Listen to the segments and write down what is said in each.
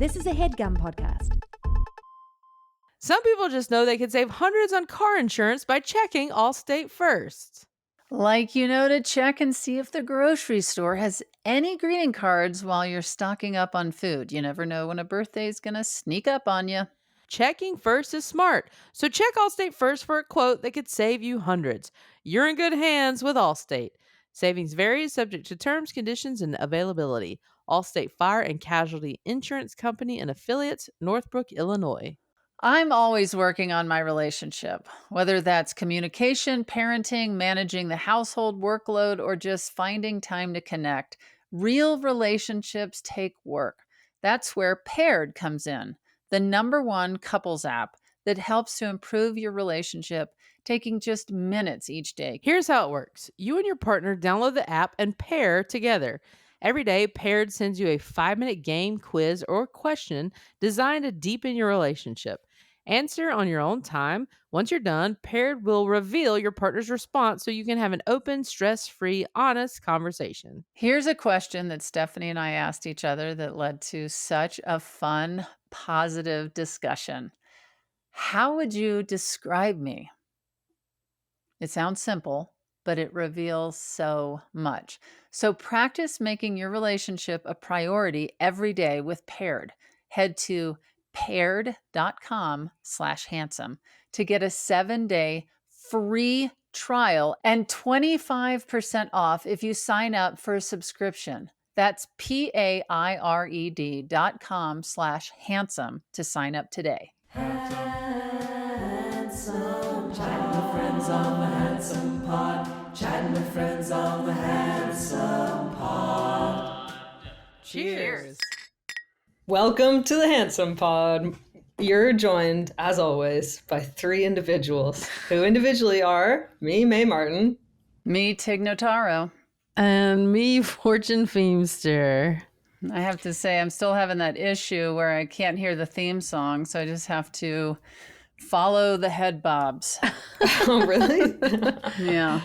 This is a HeadGum podcast. Some people just know they could save hundreds on car insurance by checking Allstate first. Like to check and see if the grocery store has any greeting cards while you're stocking up on food. You never know when a birthday's going to sneak up on you. Checking first is smart, so check Allstate first for a quote that could save you hundreds. You're in good hands with Allstate. Savings vary, subject to terms, conditions, and availability. Allstate Fire and Casualty Insurance Company and Affiliates, Northbrook, Illinois. I'm always working on my relationship, whether that's communication, parenting, managing the household workload, or just finding time to connect. Real relationships take work. That's where Paired comes in, the #1 couples app that helps to improve your relationship, taking just minutes each day. Here's how it works. You and your partner download the app and pair together. Every day, Paired sends you a 5-minute game, quiz, or question designed to deepen your relationship. Answer on your own time. Once you're done, Paired will reveal your partner's response so you can have an open, stress-free, honest conversation. Here's a question that Stephanie and I asked each other that led to such a fun, positive discussion. How would you describe me? It sounds simple, but it reveals so much. So practice making your relationship a priority every day with Paired. Head to paired.com/handsome to get a 7-day free trial and 25% off if you sign up for a subscription. That's paired.com/handsome to sign up today. Handsome, chatting with friends on the Handsome Pod. Chatting with friends on the Handsome Pod. Cheers. Welcome to the Handsome Pod. You're joined, as always, by 3 individuals who individually are me, May Martin. Me, Tig Notaro. And me, Fortune Feimster. I have to say, I'm still having that issue where I can't hear the theme song, so I just have to follow the head bobs. Oh, really? Yeah.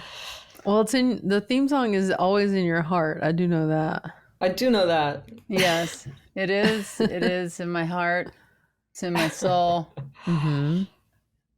Well, the theme song is always in your heart. I do know that. I do know that. Yes, it is. It is in my heart. It's in my soul. Mm-hmm.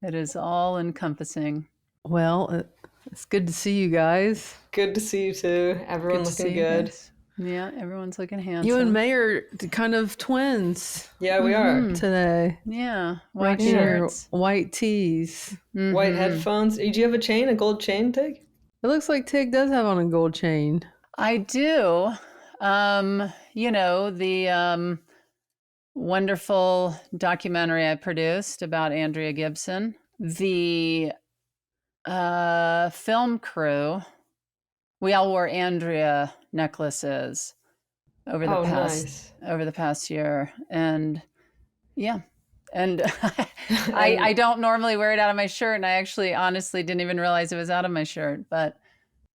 It is all encompassing. Well, it's good to see you guys. Good to see you too. Everyone looking good. Yeah, everyone's looking handsome. You and May are kind of twins. Yeah, we are. Today. Yeah, white Rocking your shirts. white tees. White headphones. Do you have a chain, a gold chain, Tig? It looks like Tig does have on a gold chain. I do. The wonderful documentary I produced about Andrea Gibson, the film crew, we all wore Andrea necklaces over the past year. And yeah. And I don't normally wear it out of my shirt, and I actually honestly didn't even realize it was out of my shirt, but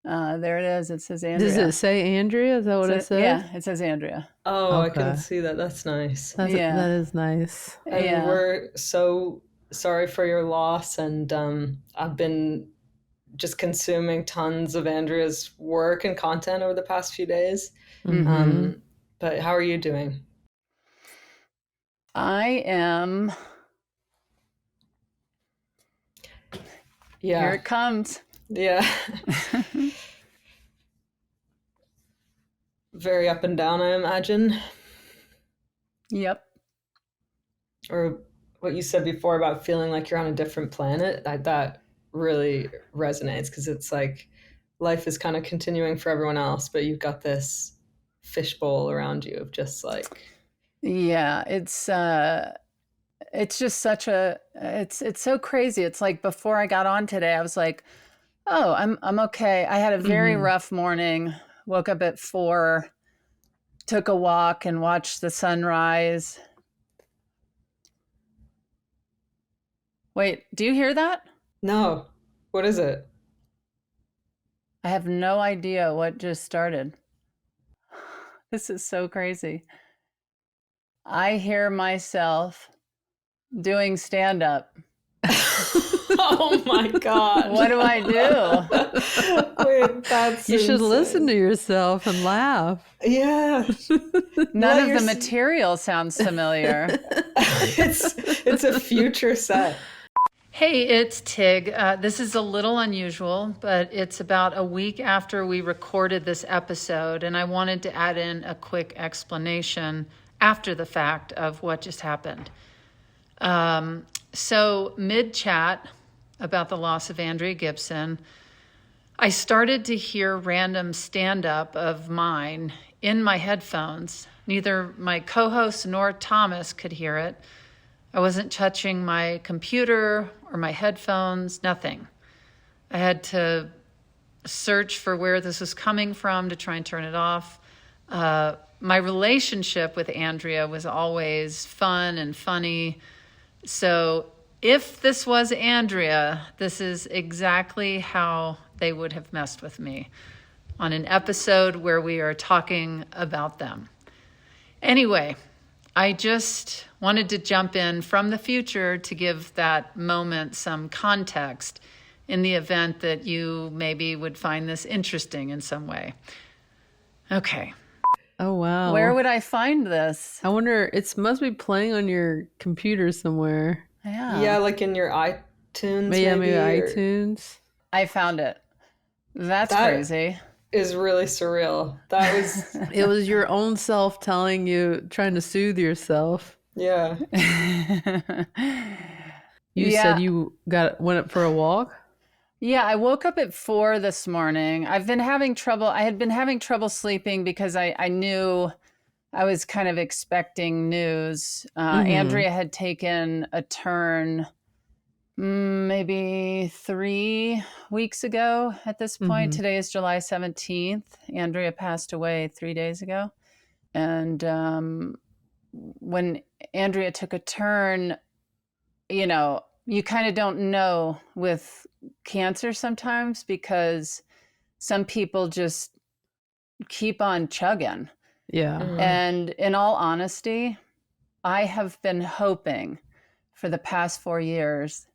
there it is. It says Andrea. Does it say Andrea? Is that what it says? Yeah, it says Andrea. Oh, Okay. I couldn't see that. That's nice. That is nice. And we're so sorry for your loss. And I've been just consuming tons of Andrea's work and content over the past few days. Mm-hmm. But how are you doing? I am. Yeah. Here it comes. Yeah. Very up and down, I imagine. Yep. Or what you said before about feeling like you're on a different planet, that really resonates, because it's like life is kind of continuing for everyone else, but you've got this fishbowl around you of just like... Yeah, it's just such a, it's so crazy. It's like before I got on today, I was like, oh, I'm okay. I had a very rough morning. Woke up at 4, took a walk and watched the sunrise. Wait, do you hear that? No. What is it? I have no idea what just started. This is so crazy. I hear myself doing stand-up. Oh my God. What do I do? Wait, that's You should insane. listen to yourself and laugh. Yeah. None of the s- material sounds familiar. it's a future set. Hey, it's Tig. This is a little unusual, but it's about a week after we recorded this episode, and I wanted to add in a quick explanation after the fact of what just happened. So, mid chat about the loss of Andrea Gibson, I started to hear random stand up of mine in my headphones. Neither my co host nor Thomas could hear it. I wasn't touching my computer or my headphones, nothing. I had to search for where this was coming from to try and turn it off. My relationship with Andrea was always fun and funny. So if this was Andrea, this is exactly how they would have messed with me on an episode where we are talking about them. Anyway, I just wanted to jump in from the future to give that moment some context in the event that you maybe would find this interesting in some way. Okay. Oh, wow. Where would I find this? I wonder, it must be playing on your computer somewhere. Yeah, like in your iTunes, Maybe or- iTunes. I found it. That's That- crazy. is really surreal. That was, It was your own self telling you, trying to soothe yourself. yeah. You Yeah. said you went up for a walk? Yeah, I woke up at 4 this morning. I had been having trouble sleeping because I knew I was kind of expecting news. Andrea had taken a turn maybe 3 weeks ago at this point. Today is July 17th. Andrea passed away 3 days ago. And when Andrea took a turn, you know, you kind of don't know with cancer sometimes because some people just keep on chugging. Yeah. And in all honesty, I have been hoping for the past 4 years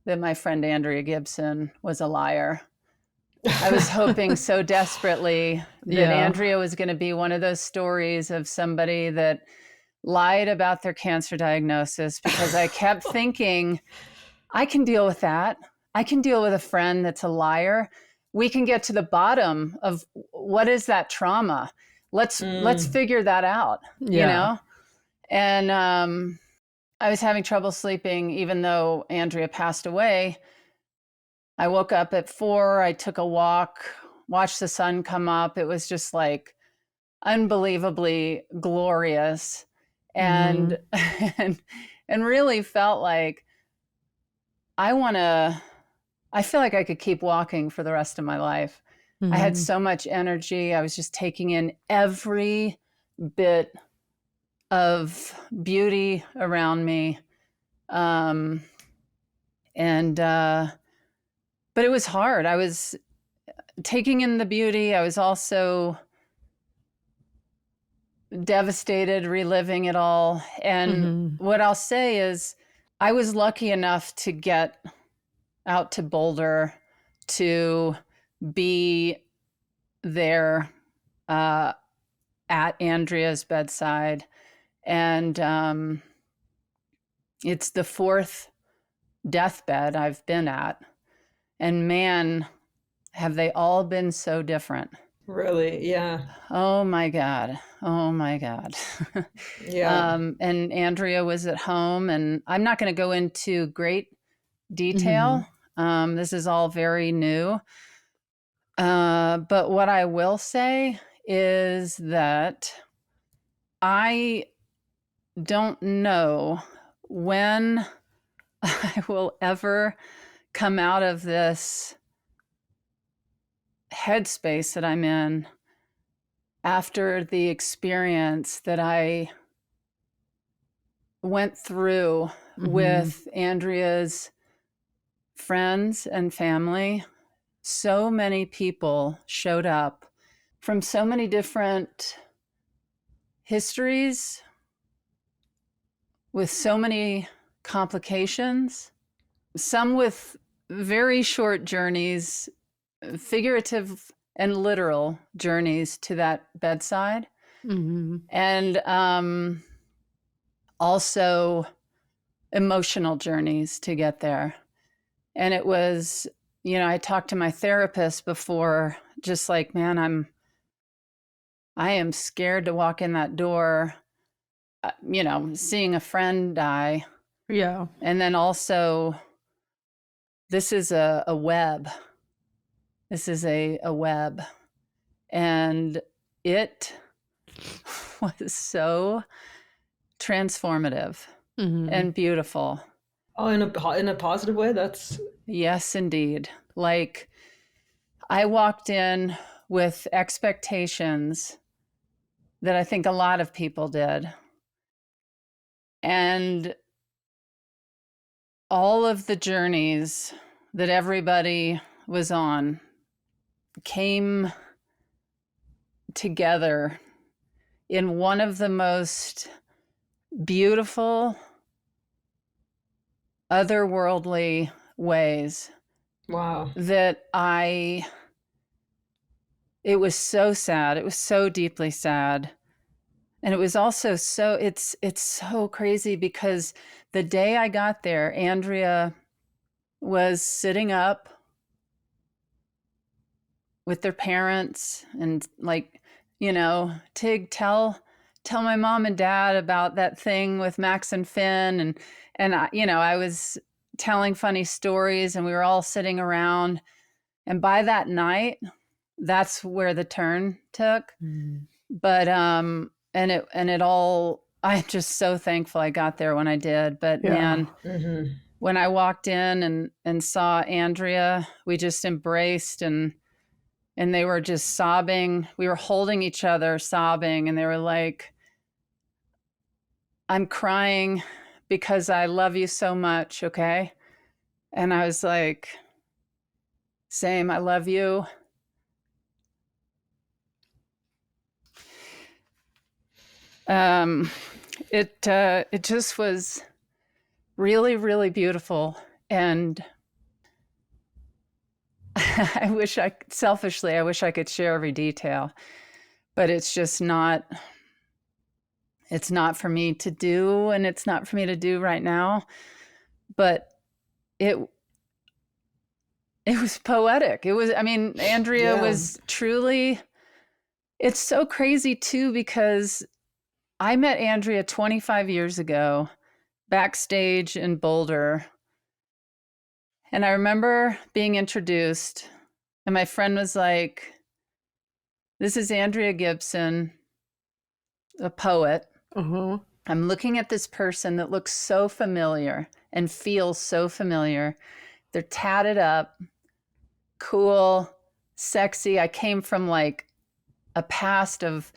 that my friend Andrea Gibson was a liar. I was hoping so desperately that Yeah. Andrea was going to be one of those stories of somebody that lied about their cancer diagnosis, because I kept thinking, I can deal with that. I can deal with a friend that's a liar. We can get to the bottom of what is that trauma. Let's figure that out, you know? And I was having trouble sleeping even though Andrea passed away. I woke up at 4, I took a walk, watched the sun come up. It was just like unbelievably glorious, and and really felt like I feel like I could keep walking for the rest of my life. I had so much energy. I was just taking in every bit of beauty around me. But it was hard. I was taking in the beauty. I was also devastated, reliving it all. And what I'll say is I was lucky enough to get out to Boulder to be there at Andrea's bedside. And it's the 4th deathbed I've been at. And man, have they all been so different. Really, yeah. Oh my God. Oh my God. Yeah. And Andrea was at home, and I'm not going to go into great detail. This is all very new. But what I will say is that I don't know when I will ever come out of this headspace that I'm in after the experience that I went through with Andrea's friends and family. So many people showed up from so many different histories with so many complications, some with very short journeys, figurative and literal journeys to that bedside. Mm-hmm. And also emotional journeys to get there. And it was, I talked to my therapist before, just like, man, I am scared to walk in that door, seeing a friend die. Yeah. And then also, this is a web. This is a web. And it was so transformative and beautiful. Oh, in a positive way. That's Yes, indeed. Like, I walked in with expectations that I think a lot of people did. And all of the journeys that everybody was on came together in one of the most beautiful, otherworldly ways wow. that it was so sad. It was so deeply sad. And it was also it's so crazy because the day I got there, Andrea was sitting up with their parents and like, Tig, tell my mom and dad about that thing with Max and Finn. And I was telling funny stories and we were all sitting around. And by that night, that's where the turn took. Mm-hmm. But and it all, I'm just so thankful I got there when I did. But man, when I walked in and saw Andrea, we just embraced and they were just sobbing. We were holding each other, sobbing, and they were like, I'm crying because I love you so much, okay? And I was like, same, I love you. It just was really, really beautiful. And I wish I could share every detail, but it's just not, it's not for me to do, and it's not for me to do right now. But it was poetic. Andrea was truly, it's so crazy too, because I met Andrea 25 years ago backstage in Boulder. And I remember being introduced, and my friend was like, this is Andrea Gibson, a poet. I'm looking at this person that looks so familiar and feels so familiar. They're tatted up, cool, sexy. I came from like a past of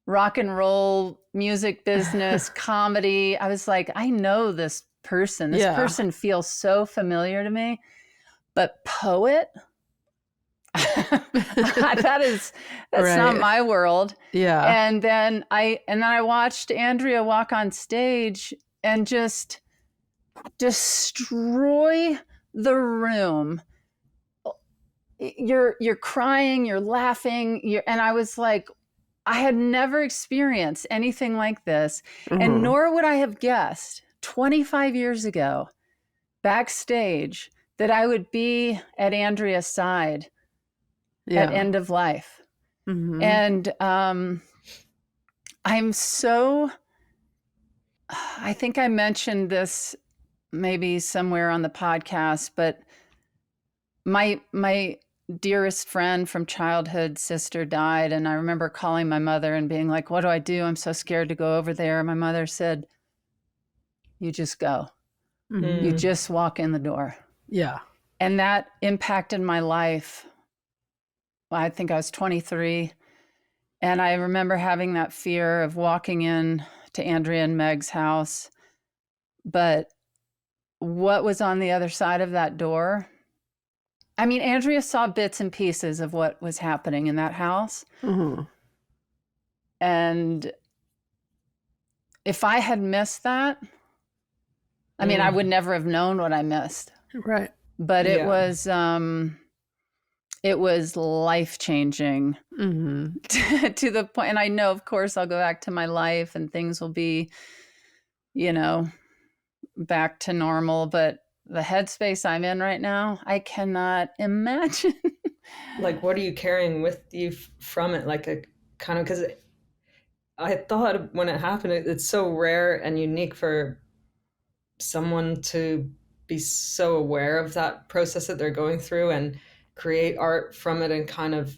rock and roll, music business, comedy. I was like, I know this person. This person feels so familiar to me. But poet? That's right. Not my world. Yeah. And then I watched Andrea walk on stage and just destroy the room. You're crying, you're laughing, and I was like, I had never experienced anything like this. And nor would I have guessed 25 years ago backstage that I would be at Andrea's side at end of life. And I'm so, I think I mentioned this maybe somewhere on the podcast, but my dearest friend from childhood, sister, died. And I remember calling my mother and being like, what do I do? I'm so scared to go over there. My mother said, you just go. You just walk in the door. Yeah. And that impacted my life. I think I was 23. And I remember having that fear of walking in to Andrea and Meg's house. But what was on the other side of that door? I mean, Andrea saw bits and pieces of what was happening in that house. And if I had missed that, I mean, I would never have known what I missed. Right. but Yeah. it was life-changing to the point, and I know, of course, I'll go back to my life and things will be, you know, back to normal, but the headspace I'm in right now, I cannot imagine. Like, what are you carrying with you from it? Like a kind of, because I thought when it happened, it's so rare and unique for someone to be so aware of that process that they're going through and create art from it and kind of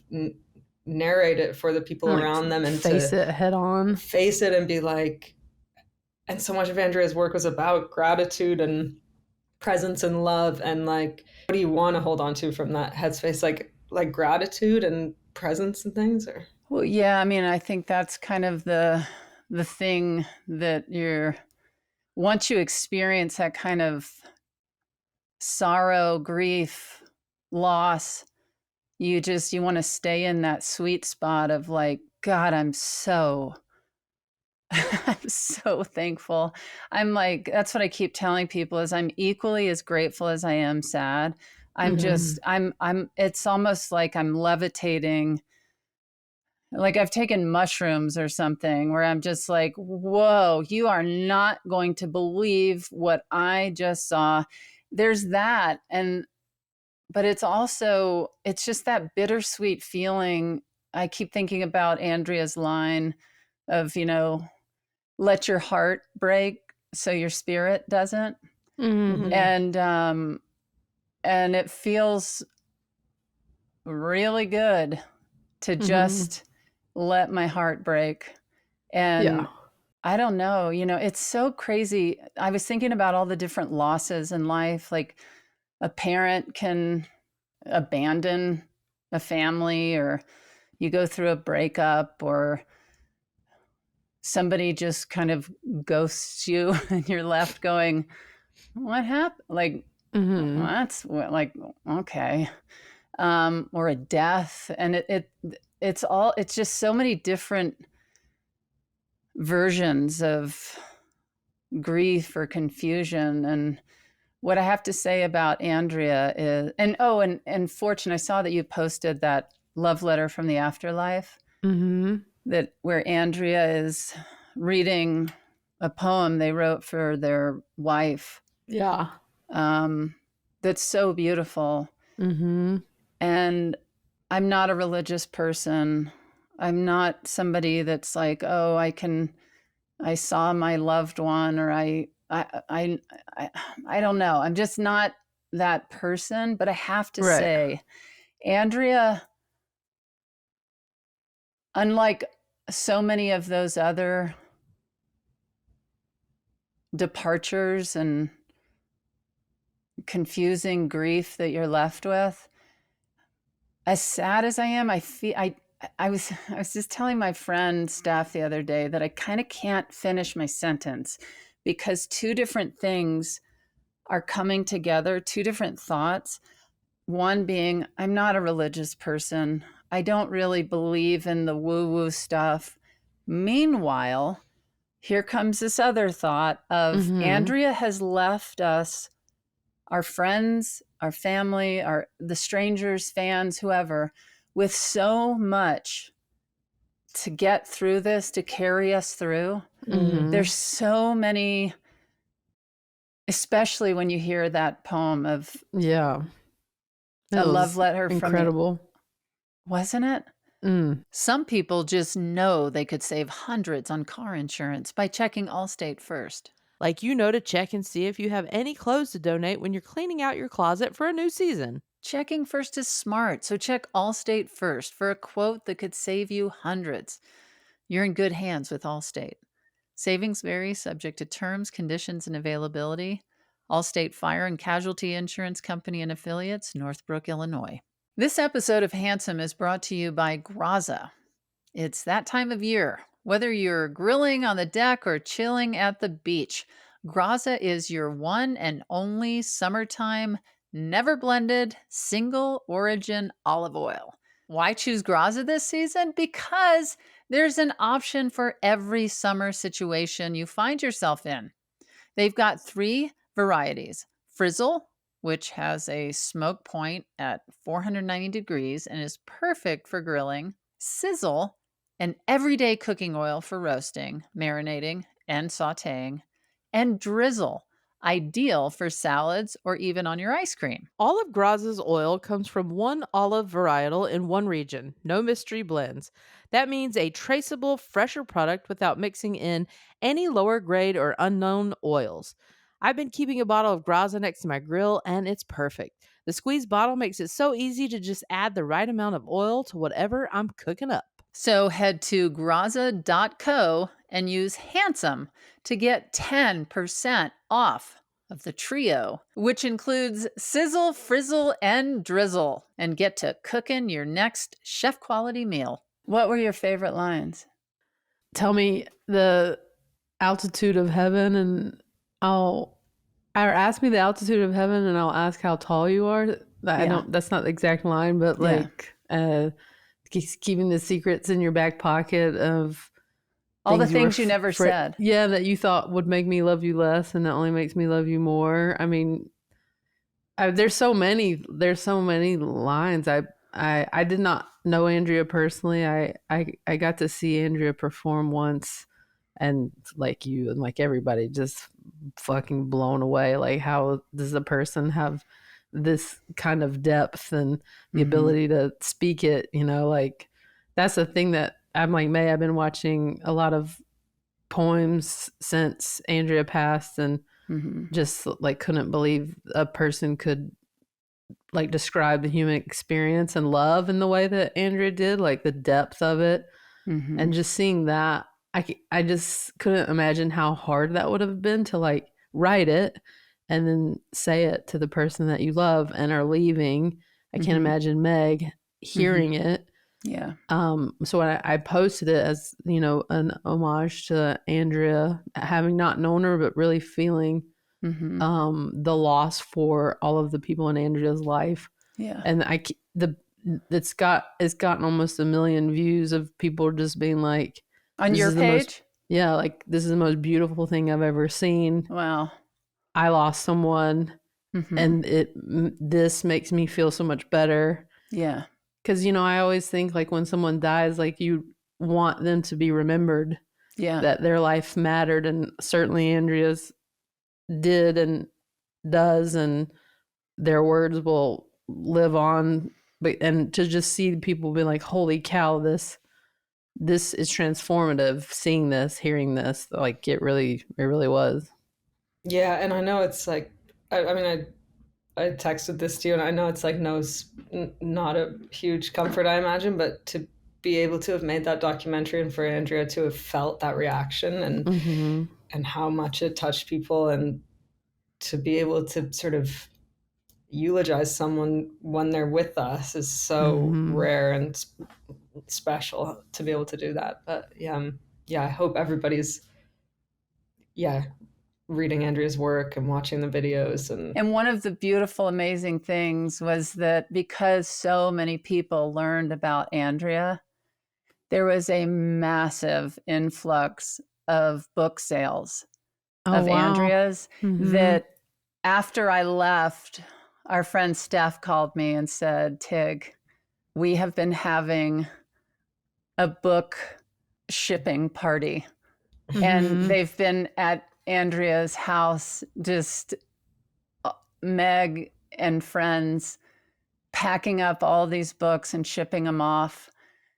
narrate it for the people Like, around them and face to it head on. face it and be like, and so much of Andrea's work was about gratitude and presence and love. And like, what do you want to hold on to from that headspace? Like gratitude and presence and things, or Well, yeah, I mean, I think that's kind of the thing that once you experience that kind of sorrow, grief, loss, you want to stay in that sweet spot of like, God, I'm so I'm so thankful. I'm like, that's what I keep telling people is I'm equally as grateful as I am sad. I'm just it's almost like I'm levitating, like I've taken mushrooms or something where I'm just like, whoa, you are not going to believe what I just saw. There's that. But it's also, it's just that bittersweet feeling. I keep thinking about Andrea's line of, let your heart break so your spirit doesn't. And it feels really good to just let my heart break. And I don't know, it's so crazy. I was thinking about all the different losses in life. Like a parent can abandon a family, or you go through a breakup, or somebody just kind of ghosts you and you're left going, what happened? Like, that's like, okay. Or a death. And it's just so many different versions of grief or confusion. And what I have to say about Andrea is, and Fortune, I saw that you posted that love letter from the afterlife, that where Andrea is reading a poem they wrote for their wife. Yeah. That's so beautiful. And I'm not a religious person. I'm not somebody that's like, oh, I saw my loved one, or I don't know. I'm just not that person. But I have to say, Andrea, unlike so many of those other departures and confusing grief that you're left with, as sad as I am, I feel I was just telling my friend Steph the other day that I kind of can't finish my sentence because two different things are coming together, two different thoughts. One being, I'm not a religious person. I don't really believe in the woo-woo stuff. Meanwhile, here comes this other thought of Andrea has left us, our friends, our family, the strangers, fans, whoever, with so much to get through this, to carry us through. There's so many, especially when you hear that poem of a love letter from incredible. Wasn't it? Some people just know they could save hundreds on car insurance by checking Allstate first. Like, to check and see if you have any clothes to donate when you're cleaning out your closet for a new season. Checking first is smart, so check Allstate first for a quote that could save you hundreds. You're in good hands with Allstate. Savings vary, subject to terms, conditions, and availability. Allstate Fire and Casualty Insurance Company and Affiliates, Northbrook, Illinois. This episode of Handsome is brought to you by Graza. It's that time of year. Whether you're grilling on the deck or chilling at the beach, Graza is your one and only summertime, never blended, single origin olive oil. Why choose Graza this season? Because there's an option for every summer situation you find yourself in. They've got 3 varieties: Frizzle, which has a smoke point at 490 degrees and is perfect for grilling. Sizzle, an everyday cooking oil for roasting, marinating, and sauteing. And drizzle, ideal for salads or even on your ice cream. Olive Graz's oil comes from one olive varietal in one region, no mystery blends. That means a traceable, fresher product without mixing in any lower grade or unknown oils. I've been keeping a bottle of Graza next to my grill, and it's perfect. The squeeze bottle makes it so easy to just add the right amount of oil to whatever I'm cooking up. So head to graza.co and use Handsome to get 10% off of the trio, which includes sizzle, frizzle, and drizzle, and get to cooking your next chef quality meal. What were your favorite lines? Tell me the altitude of heaven, and ask me the altitude of heaven, and I'll ask how tall you are. I Yeah. don't. That's not the exact line, but Yeah. like keeping the secrets in your back pocket of All the were things you never said. Yeah, that you thought would make me love you less, and that only makes me love you more. I mean, there's so many. There's so many lines. I did not know Andrea personally. I got to see Andrea perform once, and like you and like everybody, just fucking blown away. Like, how does a person have this kind of depth and the ability to speak it? You know, like that's the thing that I'm like, May, I've been watching a lot of poems since Andrea passed, and just like couldn't believe a person could like describe the human experience and love in the way that Andrea did, like the depth of it. And just seeing that, I just couldn't imagine how hard that would have been to like write it and then say it to the person that you love and are leaving. I can't imagine Meg hearing it. Yeah. So when I posted it as, you know, an homage to Andrea, having not known her, but really feeling the loss for all of the people in Andrea's life. Yeah. And it's gotten almost 1 million views of people just being like, On this your is the most- page? yeah, like this is the most beautiful thing I've ever seen. Wow. I lost someone, and this makes me feel so much better. Yeah. Because, you know, I always think like when someone dies, like you want them to be remembered, Yeah. that their life mattered, and certainly Andrea's did and does, and their words will live on. But and to just see people be like, holy cow, this is transformative. Seeing this, hearing this, like it really was. Yeah, and I know it's like, I mean, I texted this to you, and I know it's like not a huge comfort, I imagine, but to be able to have made that documentary and for Andrea to have felt that reaction and how much it touched people, and to be able to sort of eulogize someone when they're with us is so rare and special to be able to do that. But yeah, I hope everybody's reading Andrea's work and watching the videos. And one of the beautiful, amazing things was that because so many people learned about Andrea, there was a massive influx of book sales of Andrea's that after I left, our friend Steph called me and said, Tig, we have been having a book shipping party. And they've been at Andrea's house, just Meg and friends packing up all these books and shipping them off.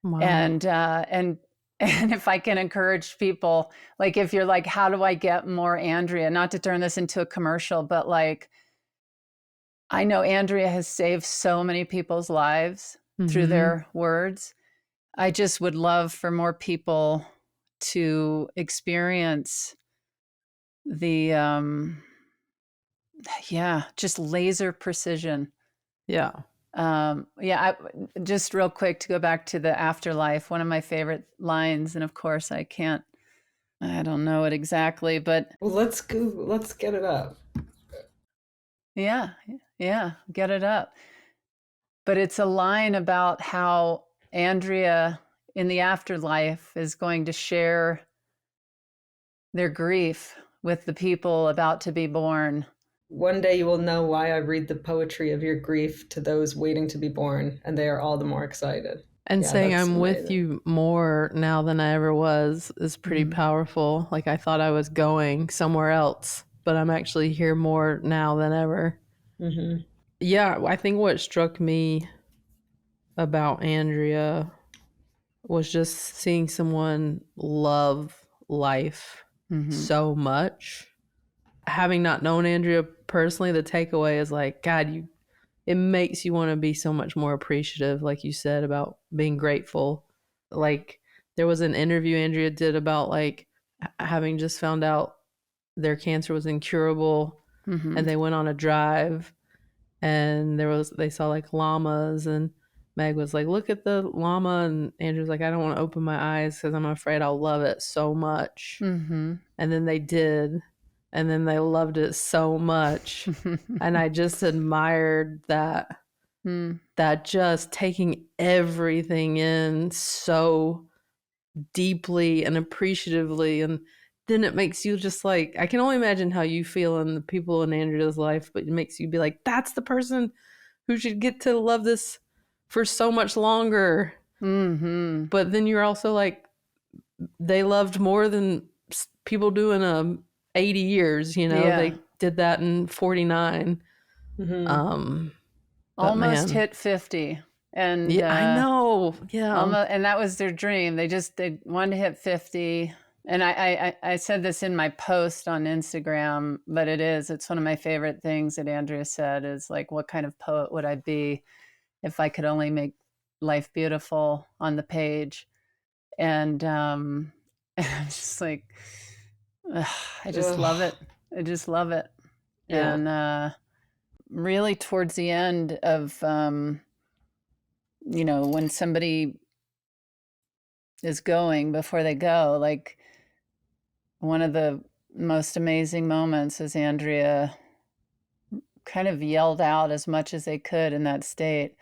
Wow. And if I can encourage people, like if you're like, how do I get more Andrea? Not to turn this into a commercial, but like, I know Andrea has saved so many people's lives through their words. I just would love for more people to experience the just laser precision. Yeah. Just real quick to go back to the afterlife, one of my favorite lines, and of course I don't know it exactly, but well, let's get it up. Yeah, get it up. But it's a line about how Andrea in the afterlife is going to share their grief with the people about to be born. one day you will know why I read the poetry of your grief to those waiting to be born, and they are all the more excited. And Yeah, saying that's I'm with amazing. you more now than I ever was is pretty powerful. Like I thought I was going somewhere else, but I'm actually here more now than ever. Mm-hmm. Yeah, I think what struck me about Andrea was just seeing someone love life so much. Having not known Andrea personally, the takeaway is like, God, it makes you want to be so much more appreciative, like you said, about being grateful. Like there was an interview Andrea did about like having just found out their cancer was incurable, and they went on a drive, and they saw like llamas, and Meg was like, look at the llama, and Andrew's like, I don't want to open my eyes because I'm afraid I'll love it so much. And then they did, and then they loved it so much. And I just admired that just taking everything in so deeply and appreciatively. And then it makes you just like, I can only imagine how you feel in the people in Andrea's life, but it makes you be like, that's the person who should get to love this for so much longer. But then you're also like, they loved more than people do in 80 years, Yeah. they did that in 49. Mm-hmm. But Almost man, hit 50. And yeah, I know. Yeah. almost, and that was their dream. They wanted to hit 50. And I said this in my post on Instagram, but it's one of my favorite things that Andrea said is like, what kind of poet would I be if I could only make life beautiful on the page? And I'm just like, ugh, I just love it. I just love it. Yeah. And really towards the end of, when somebody is going before they go, like one of the most amazing moments is Andrea kind of yelled out as much as they could in that state,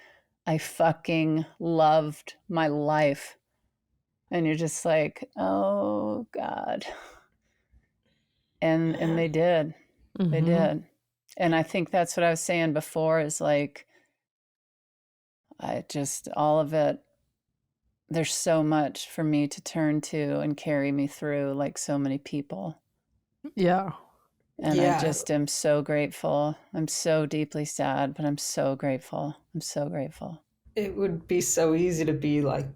I fucking loved my life. And you're just like, oh God. And they did. They did. And I think that's what I was saying before is like, I just, all of it, there's so much for me to turn to and carry me through, like so many people. Yeah. And I Yeah. just am so grateful. I'm so deeply sad, but I'm so grateful. I'm so grateful. It would be so easy to be like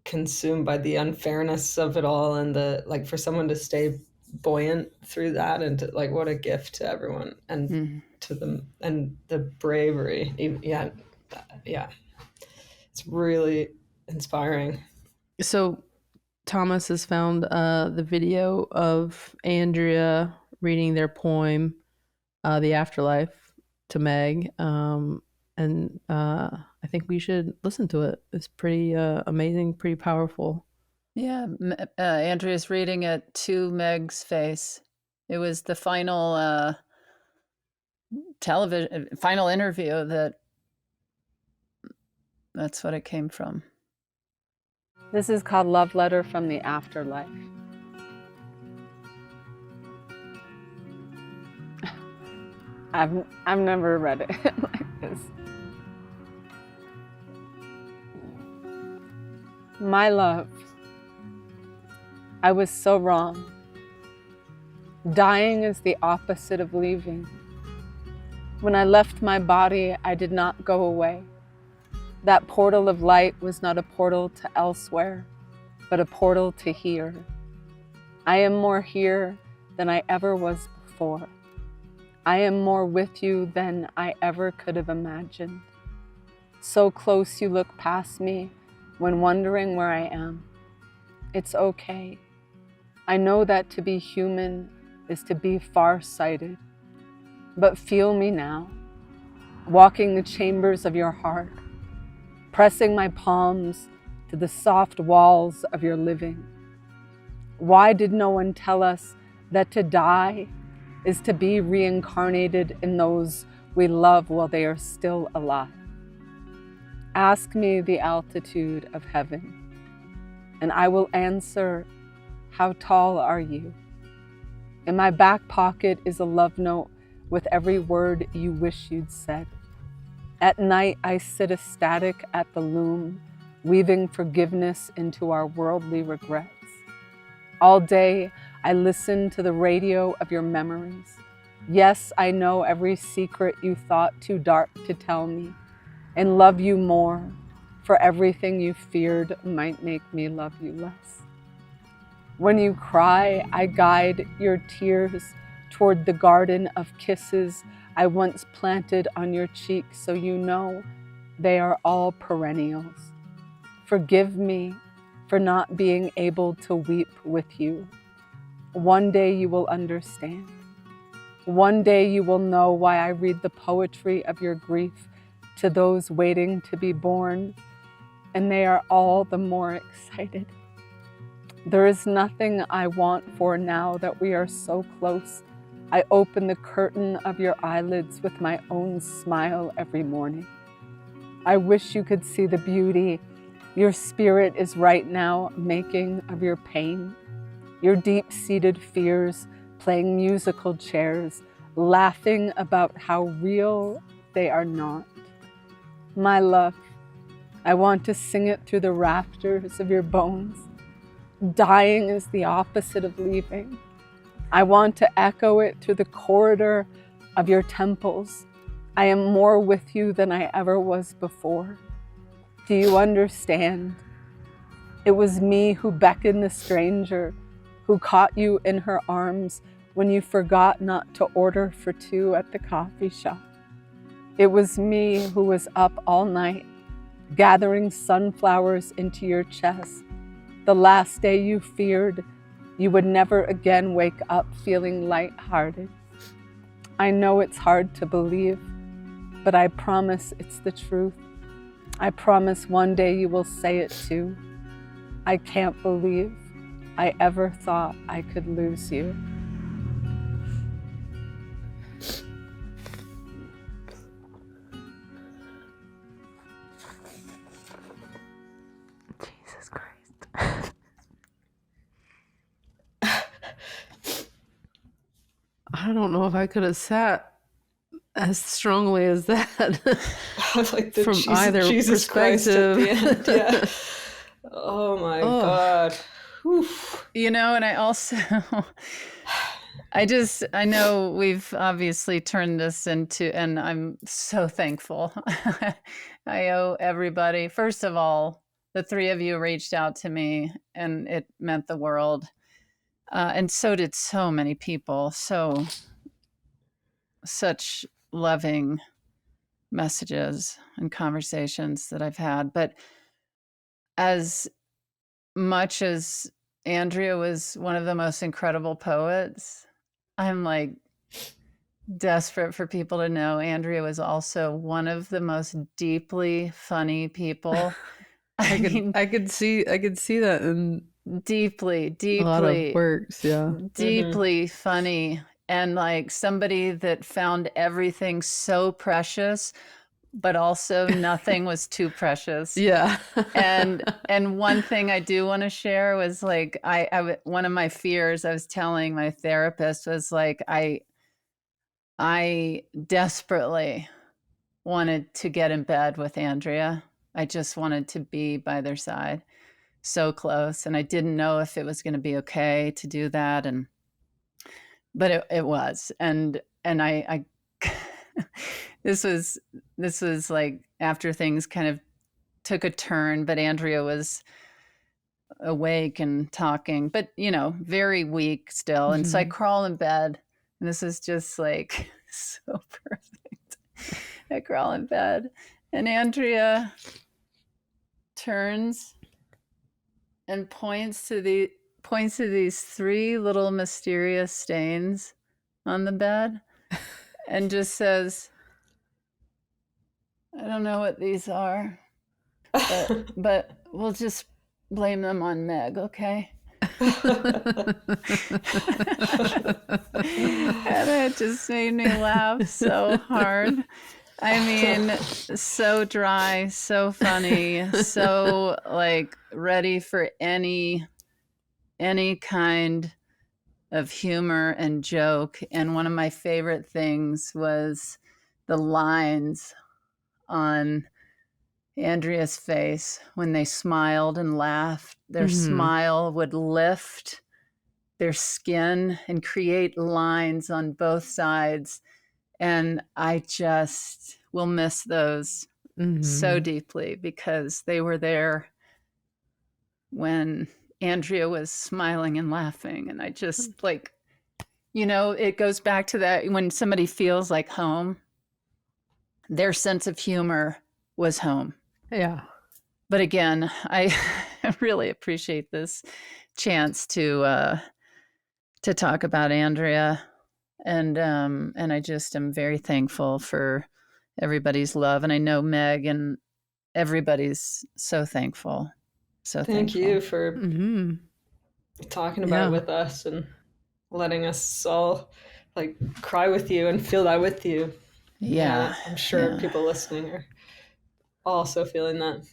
consumed by the unfairness of it all, and the like, for someone to stay buoyant through that, and to, like, what a gift to everyone, and to them, and the bravery. Yeah. Yeah. It's really inspiring. So Thomas has found the video of Andrea reading their poem, The Afterlife, to Meg. And I think we should listen to it. It's pretty amazing, pretty powerful. Yeah, Andrea's reading it to Meg's face. It was the final final interview that's what it came from. This is called Love Letter from the Afterlife. I've never read it like this. My love, I was so wrong. Dying is the opposite of leaving. When I left my body, I did not go away. That portal of light was not a portal to elsewhere, but a portal to here. I am more here than I ever was before. I am more with you than I ever could have imagined. So close you look past me when wondering where I am. It's okay. I know that to be human is to be far-sighted. But feel me now, walking the chambers of your heart, pressing my palms to the soft walls of your living. Why did no one tell us that to die is to be reincarnated in those we love while they are still alive? Ask me the altitude of heaven, and I will answer, how tall are you? In my back pocket is a love note with every word you wish you'd said. At night, I sit ecstatic at the loom, weaving forgiveness into our worldly regrets. All day, I listen to the radio of your memories. Yes, I know every secret you thought too dark to tell me, and love you more, for everything you feared might make me love you less. When you cry, I guide your tears toward the garden of kisses I once planted on your cheek, so you know they are all perennials. Forgive me for not being able to weep with you. One day you will understand. One day you will know why I read the poetry of your grief to those waiting to be born, and they are all the more excited. There is nothing I want for now that we are so close. I open the curtain of your eyelids with my own smile every morning. I wish you could see the beauty your spirit is right now making of your pain, your deep-seated fears playing musical chairs, laughing about how real they are not. My love, I want to sing it through the rafters of your bones. Dying is the opposite of leaving. I want to echo it through the corridor of your temples. I am more with you than I ever was before. Do you understand? It was me who beckoned the stranger, who caught you in her arms when you forgot not to order for two at the coffee shop. It was me who was up all night, gathering sunflowers into your chest, the last day you feared you would never again wake up feeling lighthearted. I know it's hard to believe, but I promise it's the truth. I promise one day you will say it too. I can't believe I ever thought I could lose you. Jesus Christ. I don't know if I could have sat as strongly as that. Like the from either Jesus Christ at the perspective. end. Yeah. Oh my God. Oof. You know, and I also, I know we've obviously turned this into, and I'm so thankful. I owe everybody, first of all, the three of you reached out to me and it meant the world. And so did so many people. Such loving messages and conversations that I've had. But as much as Andrea was one of the most incredible poets, I'm like desperate for people to know Andrea was also one of the most deeply funny people. I mean, I could see that in deeply, a lot of deeply, works, yeah. deeply funny, and like somebody that found everything so precious, but also nothing was too precious. Yeah. And one thing I do want to share was like one of my fears I was telling my therapist was like I desperately wanted to get in bed with Andrea. I just wanted to be by their side, so close, and I didn't know if it was going to be okay to do that, but it was, and I this was like after things kind of took a turn, but Andrea was awake and talking, but very weak still. And so I crawl in bed, and this is just like so perfect. I crawl in bed, and Andrea turns and points to these three little mysterious stains on the bed and just says, I don't know what these are, but we'll just blame them on Meg, okay? And it just made me laugh so hard. I mean, so dry, so funny, so like ready for any kind of humor and joke. And one of my favorite things was the lines on Andrea's face when they smiled and laughed. Their smile would lift their skin and create lines on both sides. And I just will miss those so deeply because they were there when Andrea was smiling and laughing. And I just like, it goes back to that when somebody feels like home, their sense of humor was home. Yeah. But again, I really appreciate this chance to talk about Andrea. And I just am very thankful for everybody's love. And I know Meg and everybody's so thankful. So Thank thankful. you for talking about it with us and letting us all like cry with you and feel that with you. Yeah. I'm sure people listening are also feeling that.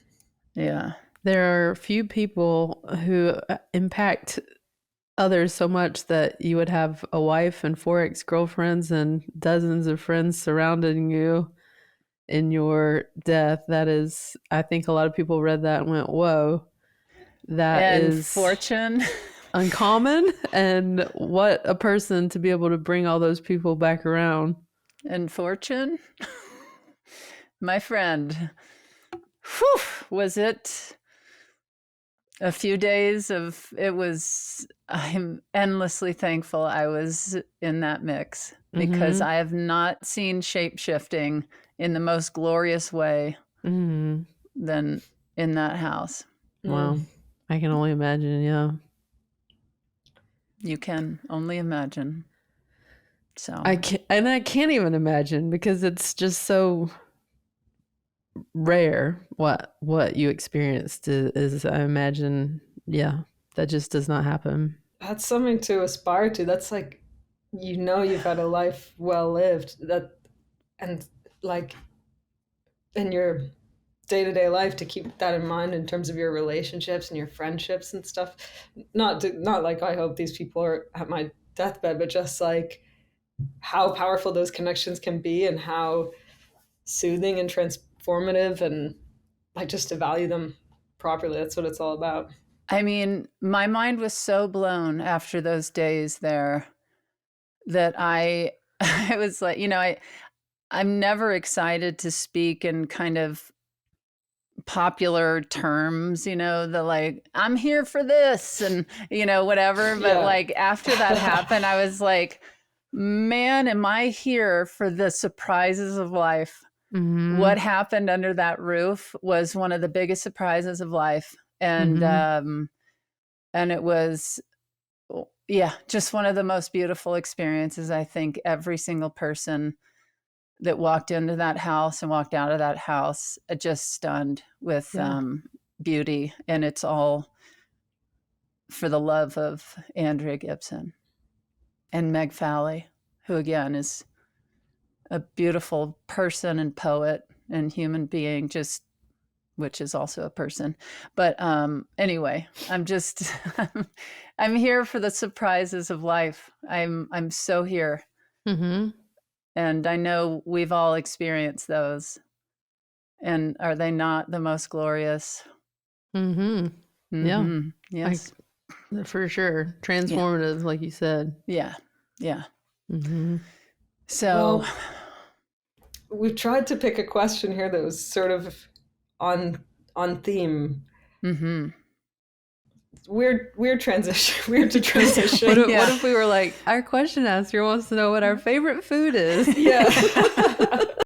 Yeah. There are few people who impact others so much that you would have a wife and 4 ex-girlfriends and dozens of friends surrounding you in your death. That is, I think a lot of people read that and went, whoa, that And is fortune. uncommon. And what a person to be able to bring all those people back around. And fortune. My friend. Whew, was it a few days of it was I'm endlessly thankful I was in that mix because I have not seen shape shifting in the most glorious way than in that house. Wow. I can only imagine. Yeah. You can only imagine. So I can't even imagine because it's just so rare what you experienced is I imagine. Yeah, that just does not happen. That's something to aspire to. That's like, you've had a life well lived, and like in your day-to-day life, to keep that in mind in terms of your relationships and your friendships and stuff. Not like I hope these people are at my deathbed, but just like how powerful those connections can be and how soothing and transformative, and like just to value them properly. That's what it's all about. I mean, my mind was so blown after those days there that I was like, I'm never excited to speak in kind of popular terms, the like, I'm here for this and, whatever. But like after that happened, I was like, man, am I here for the surprises of life? What happened under that roof was one of the biggest surprises of life. And, and it was, just one of the most beautiful experiences. I think every single person that walked into that house and walked out of that house just stunned with beauty. And it's all for the love of Andrea Gibson and Meg Fowley, who again is a beautiful person and poet and human being, which is also a person. But anyway, I'm just I'm here for the surprises of life. I'm so here. And I know we've all experienced those. And are they not the most glorious? Yeah. Yes. For sure. Transformative, like you said. Yeah. Yeah. So we've tried to pick a question here that was sort of on theme. Weird transition. Weird to transition. What if we were like, our question asker wants to know what our favorite food is?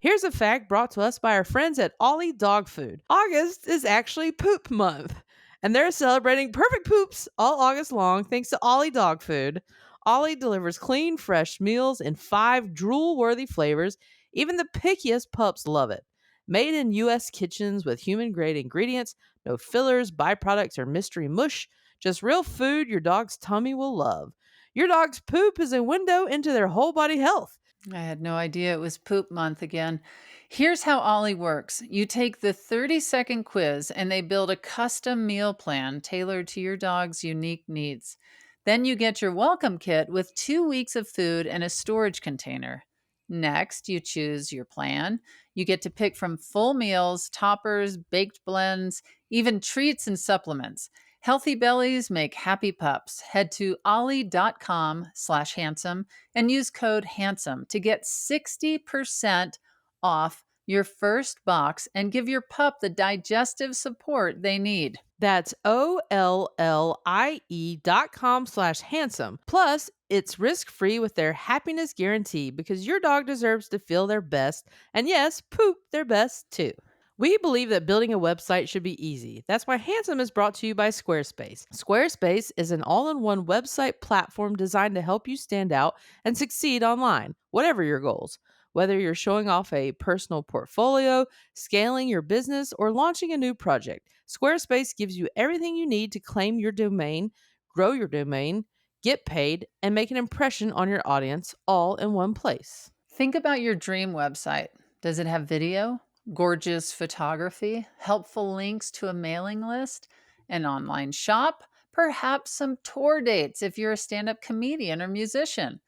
Here's a fact brought to us by our friends at Ollie Dog Food. August is actually poop month, and they're celebrating perfect poops all August long thanks to Ollie Dog Food. Ollie delivers clean, fresh meals in 5 drool-worthy flavors. Even the pickiest pups love it. Made in U.S. kitchens with human-grade ingredients, no fillers, byproducts, or mystery mush, just real food your dog's tummy will love. Your dog's poop is a window into their whole body health. I had no idea it was poop month again. Here's how Ollie works. You take the 30-second quiz and they build a custom meal plan tailored to your dog's unique needs. Then you get your welcome kit with 2 weeks of food and a storage container. Next, you choose your plan. You get to pick from full meals, toppers, baked blends, even treats and supplements. Healthy bellies make happy pups. Head to ollie.com/handsome and use code HANDSOME to get 60% off your first box and give your pup the digestive support they need. That's OLLIE.com/handsome. Plus, it's risk-free with their happiness guarantee because your dog deserves to feel their best and yes, poop their best too. We believe that building a website should be easy. That's why Handsome is brought to you by Squarespace. Squarespace is an all-in-one website platform designed to help you stand out and succeed online, whatever your goals. Whether you're showing off a personal portfolio, scaling your business, or launching a new project, Squarespace gives you everything you need to claim your domain, grow your domain, get paid, and make an impression on your audience all in one place. Think about your dream website. Does it have video, gorgeous photography, helpful links to a mailing list, an online shop, perhaps some tour dates if you're a stand-up comedian or musician?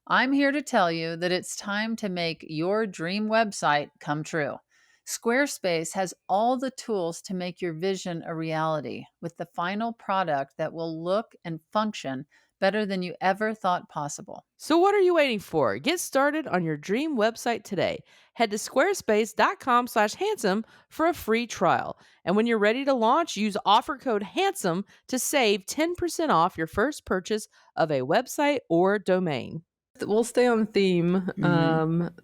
I'm here to tell you that it's time to make your dream website come true. Squarespace has all the tools to make your vision a reality with the final product that will look and function better than you ever thought possible. So what are you waiting for? Get started on your dream website today. Head to squarespace.com/handsome for a free trial. And when you're ready to launch, use offer code HANDSOME to save 10% off your first purchase of a website or domain. We'll stay on theme.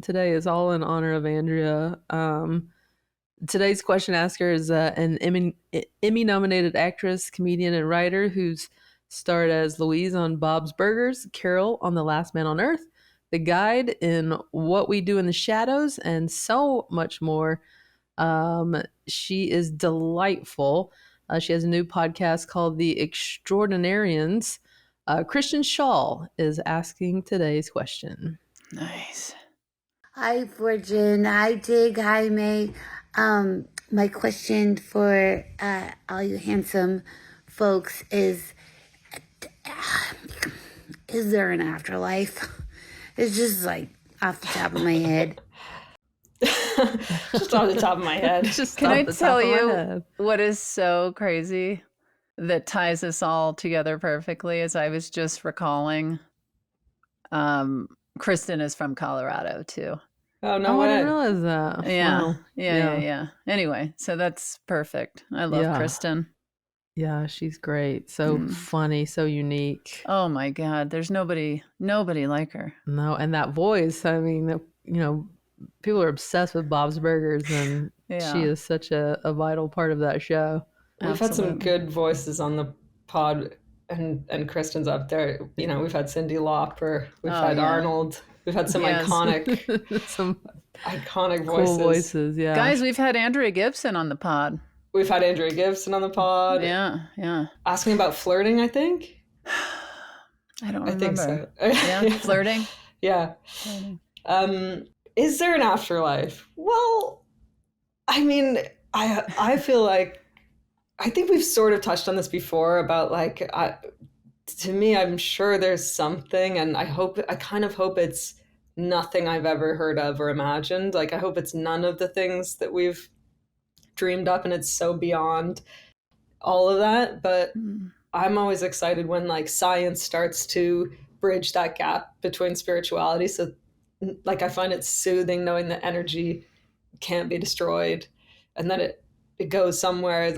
Today is all in honor of Andrea. Today's question asker is an Emmy-nominated actress, comedian, and writer who's starred as Louise on Bob's Burgers, Carol on The Last Man on Earth, The Guide in What We Do in the Shadows, and so much more. She is delightful. She has a new podcast called The Extraordinarians. Kristen Schaal is asking today's question. Nice. Hi, Fortune. Hi, Dig. Hi, May. My question for all you handsome folks is there an afterlife? It's just like off the top of my head. Just off the top of my head. Can I tell you what is so crazy that ties us all together perfectly? As I was just recalling, Kristen is from Colorado too. Oh, no way. I didn't realize that. Yeah. Wow. Yeah. Anyway, so that's perfect. I love Kristen. Yeah, she's great. So funny, so unique. Oh my God, there's nobody like her. No, and that voice. I mean, people are obsessed with Bob's Burgers, and she is such a vital part of that show. We've had some good voices on the pod, and Kristen's up there. We've had Cyndi Lauper, we've had Arnold, we've had some iconic cool voices. Yeah, guys, we've had Andrea Gibson on the pod. We've had Andrea Gibson on the pod. Yeah. Asking about flirting, I think. I don't remember. I think so. Yeah, flirting? Yeah. Flirting. Is there an afterlife? Well, I mean, I feel like, I think we've sort of touched on this before about to me, I'm sure there's something, and I kind of hope it's nothing I've ever heard of or imagined. I hope it's none of the things that we've dreamed up and it's so beyond all of that. But I'm always excited when science starts to bridge that gap between spirituality. So I find it soothing knowing that energy can't be destroyed and that it goes somewhere.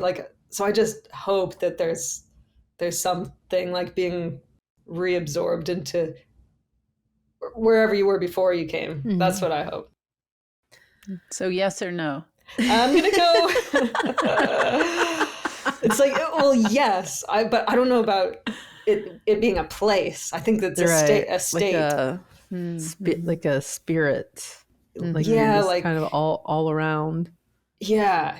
So I just hope that there's something being reabsorbed into wherever you were before you came. Mm-hmm. That's what I hope. So yes or no? I'm gonna go. It's yes, but I don't know about it being a place. I think that's a state, like a spirit, kind of all around. Yeah,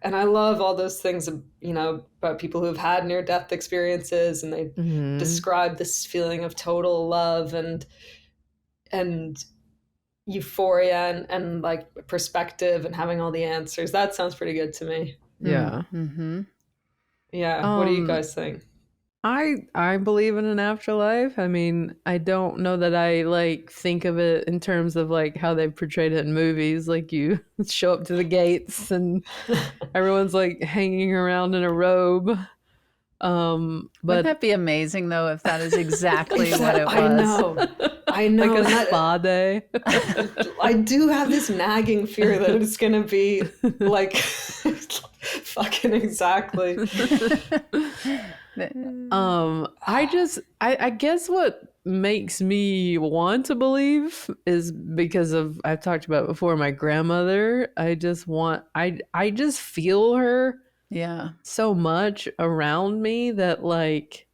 and I love all those things, about people who've had near-death experiences, and they describe this feeling of total love and euphoria and perspective and having all the answers. That sounds pretty good to me. Yeah. Mm-hmm. Yeah. What do you guys think? I believe in an afterlife. I mean, I don't know that I like think of it in terms of like how they've portrayed it in movies. Like you show up to the gates and everyone's like hanging around in a robe. Wouldn't But that be amazing though if that is exactly what it was? I know. like a and that- spa day. I do have this nagging fear that it's gonna be like fucking exactly. I guess what makes me want to believe is because of, I've talked about it before, my grandmother. I just feel her Yeah. so much around me that like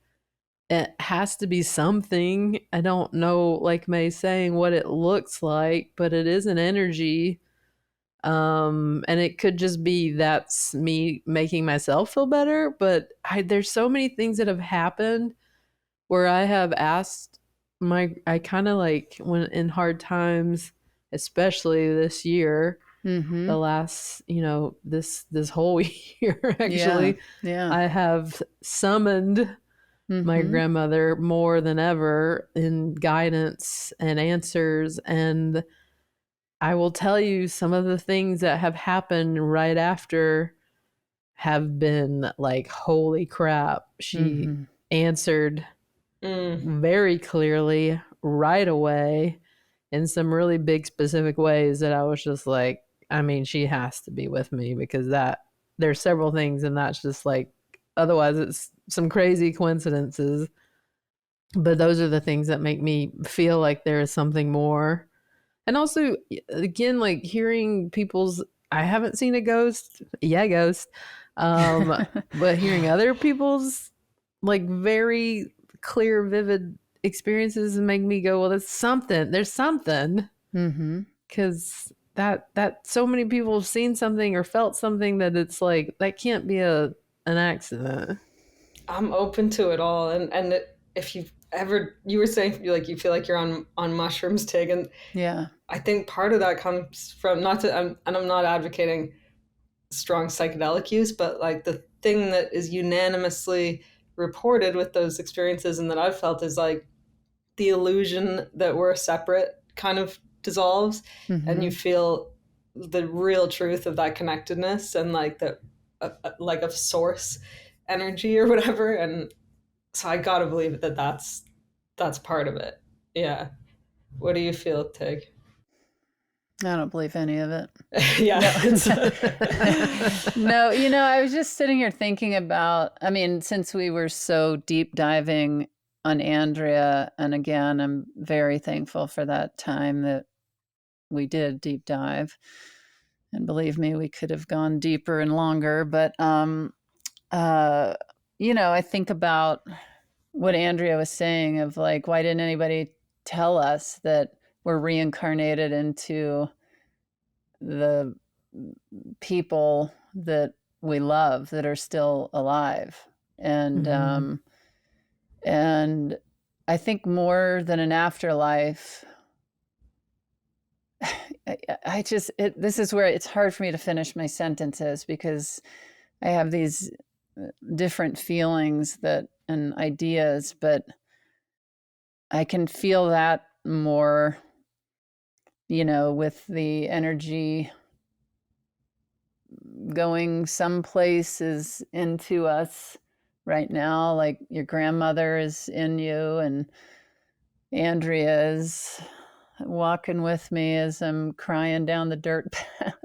it has to be something. I don't know, like May saying, what it looks like, but it is an energy. And it could just be that's me making myself feel better, but there's so many things that have happened where I have asked I kind of like when in hard times, especially this year, Mm-hmm. the last, this whole year actually, Yeah. I have summoned my Mm-hmm. grandmother more than ever in guidance and answers. And I will tell you, some of the things that have happened right after have been like, holy crap. She Mm-hmm. answered very clearly right away in some really big specific ways that I was just like, I mean, she has to be with me, because there's several things, and that's just like, otherwise it's some crazy coincidences. But those are the things that make me feel like there is something more. And also, again, like hearing people's, I haven't seen a ghost. Yeah, ghost. But hearing other people's like very clear, vivid experiences make me go, well, there's something. Mm-hmm. Because that so many people have seen something or felt something that it's like, that can't be an accident. I'm open to it all, and if you've ever, you were saying like you feel like you're on mushrooms, Tig, and Yeah. I think part of that comes from, not to, and I'm not advocating strong psychedelic use, but like the thing that is unanimously reported with those experiences and that I've felt is like the illusion that we're separate kind of dissolves, and you feel the real truth of that connectedness and like the like of source energy or whatever. And so I gotta believe that that's part of it. Yeah. What do you feel, Tig? I don't believe any of it. Yeah. No, I was just sitting here thinking about, I mean, since we were so deep diving on Andrea, and again, I'm very thankful for that time that we did deep dive. And believe me, we could have gone deeper and longer. But, I think about what Andrea was saying of like, why didn't anybody tell us that we're reincarnated into the people that we love that are still alive? And I think more than an afterlife, this is where it's hard for me to finish my sentences, because I have these different feelings and ideas, but I can feel that more, with the energy going some places into us right now, like your grandmother is in you, and Andrea is walking with me as I'm crying down the dirt path.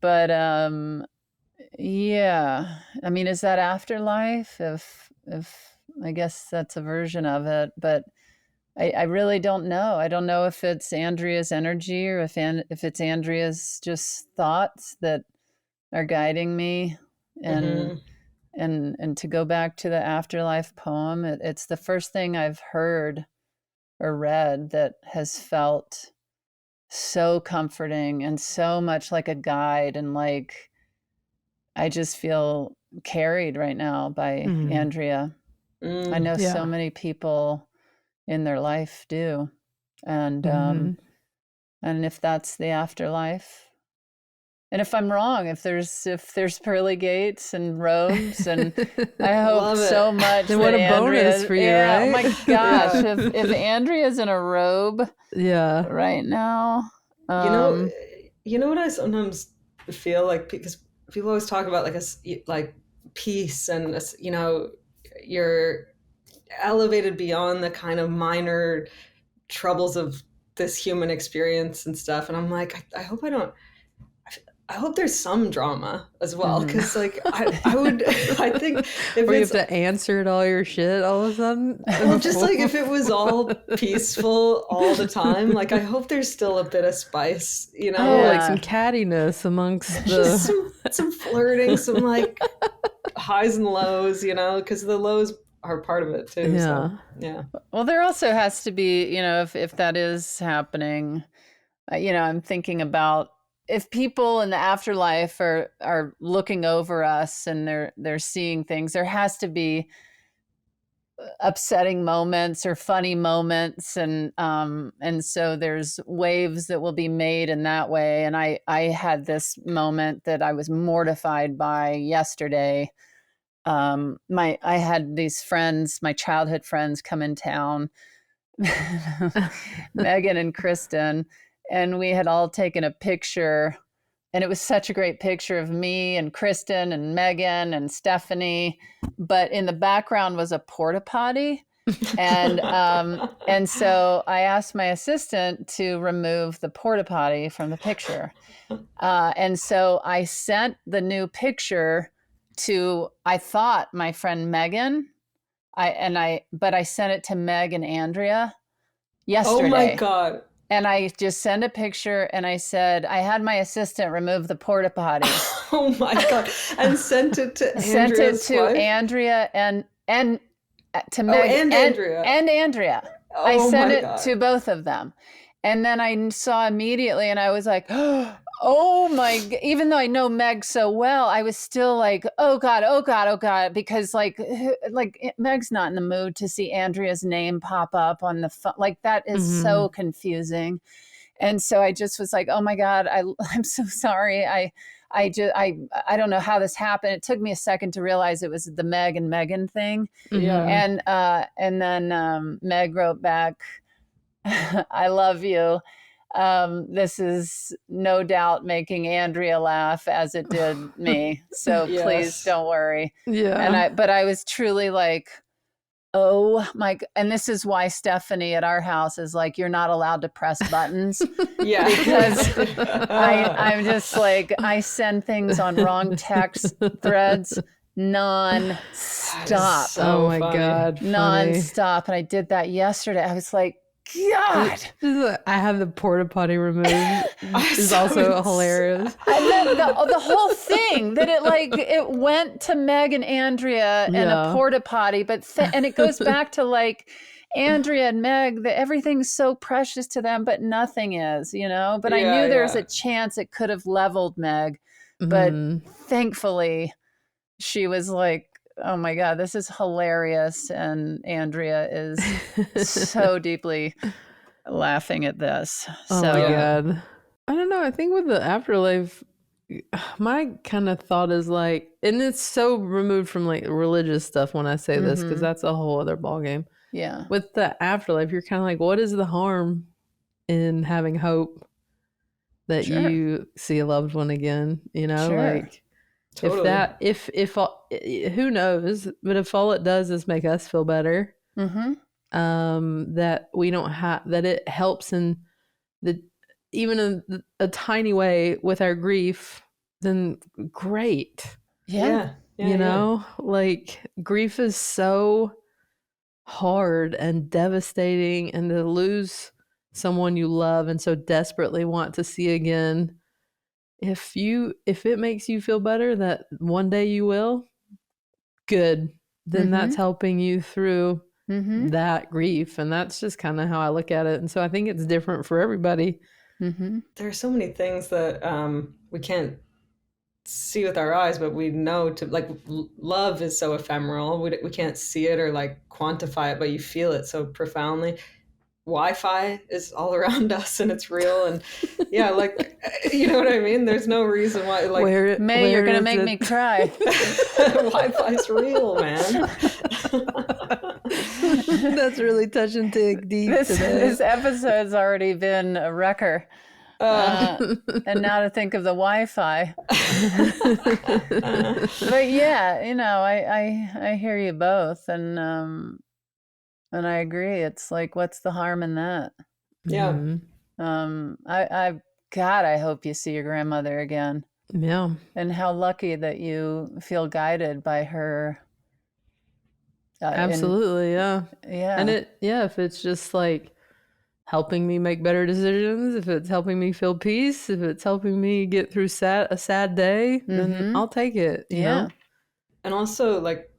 But yeah, I mean, is that afterlife? If I guess that's a version of it, but I really don't know. I don't know if it's Andrea's energy or if it's Andrea's just thoughts that are guiding me. And and to go back to the afterlife poem, it's the first thing I've heard or read that has felt so comforting and so much like a guide, and like I just feel carried right now by Andrea. I know so many people in their life do. And and if that's the afterlife, And if I'm wrong, if there's pearly gates and robes, and I hope Love it. so much Then that what a Andrea, bonus for you, yeah, oh right? my gosh, if Andrea's in a robe Yeah. right now, You know what I sometimes feel like, because people always talk about like peace and you're elevated beyond the kind of minor troubles of this human experience and stuff, and I'm like, I hope I hope there's some drama as well, because like I would I think if Or you it's have to answer to all your shit all of a sudden. well, just like if it was all peaceful all the time, like I hope there's still a bit of spice, you know, Oh, like like some cattiness amongst just the. some flirting, some like highs and lows, you know, because the lows are part of it too. Yeah. So, yeah. well, there also has to be, if that is happening, I'm thinking about if people in the afterlife are looking over us and they're seeing things, there has to be upsetting moments or funny moments, and so there's waves that will be made in that way. And I had this moment that I was mortified by yesterday. I had these friends, my childhood friends, come in town, Megan and Kristen, and we had all taken a picture. And it was such a great picture of me and Kristen and Megan and Stephanie. But in the background was a porta potty. And so I asked my assistant to remove the porta potty from the picture. And so I sent the new picture to, I thought, my friend Megan. But I sent it to Meg and Andrea yesterday. Oh my God. And I just sent a picture and I said, I had my assistant remove the porta potty. Oh my God. And sent it to Sent it Andrea's to wife? Andrea and to Meg and Andrea. And Andrea. Oh I sent my it God. to both of them. And then I saw immediately and I was like, oh my, even though I know Meg so well, I was still like, oh God, oh God, oh God, because like Meg's not in the mood to see Andrea's name pop up on the phone. Like that is so confusing. And so I just was like, oh my God, I'm so sorry. I don't know how this happened. It took me a second to realize it was the Meg and Megan thing. Yeah. And then Meg wrote back, I love you. This is no doubt making Andrea laugh as it did me. So Yes. please don't worry. Yeah. But I was truly like, oh my, and this is why Stephanie at our house is like, you're not allowed to press buttons. Yeah. Because I'm just like, I send things on wrong text threads non-stop. So oh my funny. God. Funny. Non-stop. And I did that yesterday. I was like, God. I have the porta potty removed. Is also hilarious. The whole thing that it went to Meg and Andrea and a porta potty, and it goes back to like Andrea and Meg, that everything's so precious to them, but nothing is, But I knew there was a chance it could have leveled Meg, but thankfully she was like, oh my God, this is hilarious. And Andrea is so deeply laughing at this. Oh so my God. I don't know. I think with the afterlife, my kind of thought is like, and it's so removed from like religious stuff when I say this, because that's a whole other ballgame. Yeah. With the afterlife, you're kind of like, what is the harm in having hope that you see a loved one again? Like Totally. if who knows, but if all it does is make us feel better, that we don't have, that it helps in even a tiny way with our grief, then great. Yeah. Like grief is so hard and devastating, and to lose someone you love and so desperately want to see again, if it makes you feel better that one day you will, good, then that's helping you through that grief. And that's just kind of how I look at it. And so I think it's different for everybody. There are so many things that we can't see with our eyes, but we know like love is so ephemeral. We can't see it or like quantify it, but you feel it so profoundly. Wi-Fi is all around us and it's real, and yeah, like, you know what I mean? There's no reason why, like, May, you're gonna make me cry. Wi-Fi's real, man. That's really touch and dig deep today. This episode's already been a wrecker. And now to think of the Wi-Fi. But yeah, you know, I hear you both, and I agree. It's like, what's the harm in that? Yeah. I hope you see your grandmother again. Yeah. And how lucky that you feel guided by her. Absolutely, yeah. Yeah. And if it's just like helping me make better decisions, if it's helping me feel peace, if it's helping me get through a sad day, then I'll take it, you know? And also, like,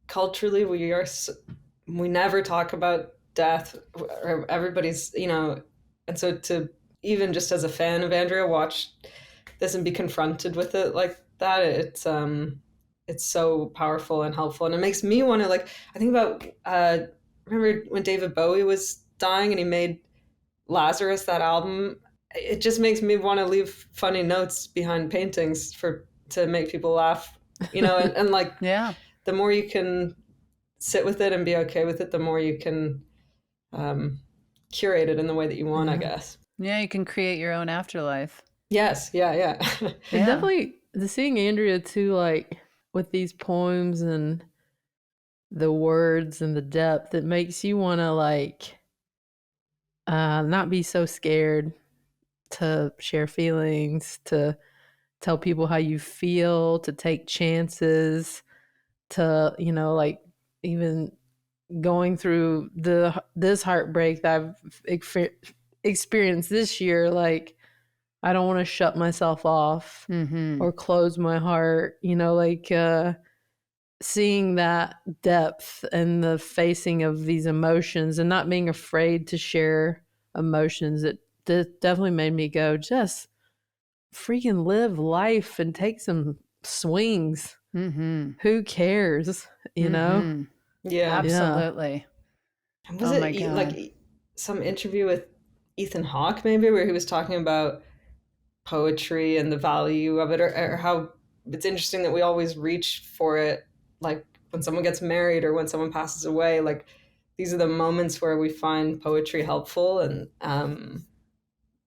culturally, we never talk about death. Everybody's, you know, and so to even just as a fan of Andrea watch this and be confronted with it like that, it's so powerful and helpful, and it makes me want to, like, I think about remember when David Bowie was dying and he made Lazarus, that album. It just makes me want to leave funny notes behind paintings to make people laugh, you know, and like, yeah, the more you can sit with it and be okay with it, the more you can curate it in the way that you want, I guess. Yeah, you can create your own afterlife. Yes, yeah. And definitely seeing Andrea too, like with these poems and the words and the depth, it makes you want to like not be so scared to share feelings, to tell people how you feel, to take chances, to, you know, like even going through this heartbreak that I've experienced this year, like I don't want to shut myself off or close my heart, you know, like seeing that depth and the facing of these emotions and not being afraid to share emotions, it definitely made me go, just freaking live life and take some swings. Who cares, you know? Yeah, absolutely. And was it like some interview with Ethan Hawke maybe, where he was talking about poetry and the value of it, or how it's interesting that we always reach for it, like when someone gets married or when someone passes away, like these are the moments where we find poetry helpful. And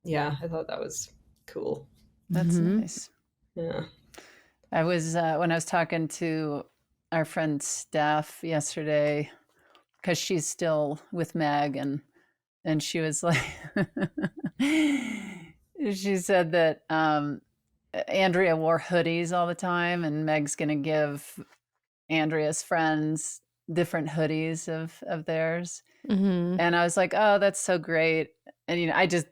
yeah, I thought that was cool. That's nice. Yeah. I was when I was talking to our friend Steph yesterday, because she's still with Meg, and she was like, she said that Andrea wore hoodies all the time, and Meg's gonna give Andrea's friends different hoodies of theirs. And I was like, oh, that's so great. And, you know, I just